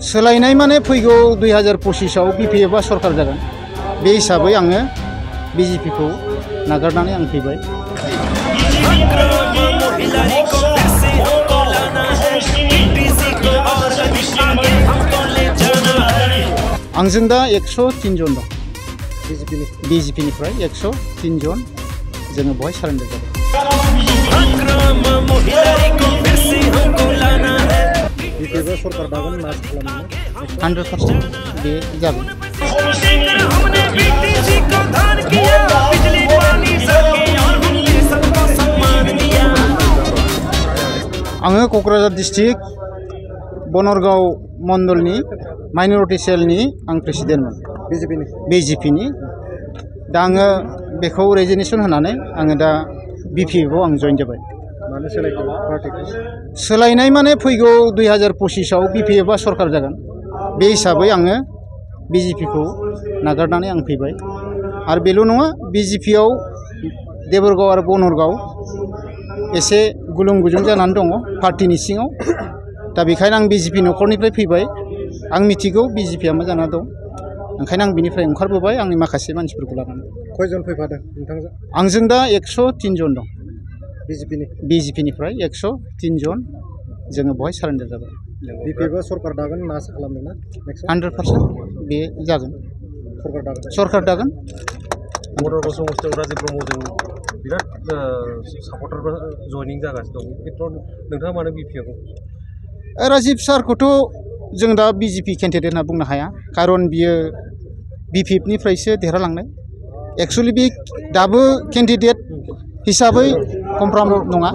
सोलायनाय माने फैगौ 2025 आव BPF आ सरकार जागोन बे हिसाबै आङो BJP खौ नागारनानै आं फैबाय। आंजों दा 103 जन दं BJP निफ्राय 103 जन जोङो बहाय सारेन्डार जाबाय। BPF आ सरकार दागोन होनना आसा खालामो 100% बे जागोन। आङो क'क्राझार डिस्ट्रिक्ट बनरगाव मण्डलनि माइनरिटि सेलनि आं प्रेसिडेन्टमोन BJP नि दा आङो बेखौ रेजिगनेसन होनानै आङो दा BPF आव आं जइन जाबाय। मानो सोलायखो पार्टिखौ? सोलायनाय माने फैगौ 2025 आव BPF आ सरकार जागोन बे हिसाबै आङो BJP खौ नागारनानै आं फैबाय। आरो बेल' नङा BJP आव देबरगाव आरो बनरगाव एसे गुलुं गुजुं जानानै दङ पार्टिनि सिङाव दा बेखायनो आं BJP न'खरनिफ्राय फैबाय। आं मिथिगौ BJP आ मा जाना दं ओंखायनो आं बिनिफ्राय ओंखारबोबाय आंनि माखासे मानसिफोरखौ लानानै। खयजन फैफादों नोंथांजों? आंजों दा 103 जन दं BJP निफ्राय 103 जन जोङो बहाय सारेन्डार जाबाय। BPF आ सरकार दागोन होनना आसा खालामदोंना? 100% बे जागोन सरकार दागोन। बनरगाव समस्थियाव राजिब ब्रह्मजों बिराद सापर्टारफोर जयनिं जागासिनो दं खिन्थु नोंथाङा मानो BPF आव? राजिब सारखौथ' जों दा BJP केन्डिडेट होनना बुंनो हाया खारन बियो BPF निफ्रायसो देरहालांनाय। एक्सुवेलि बे दाबो केन्डिडेट हिसाबै कनफार्म नङा।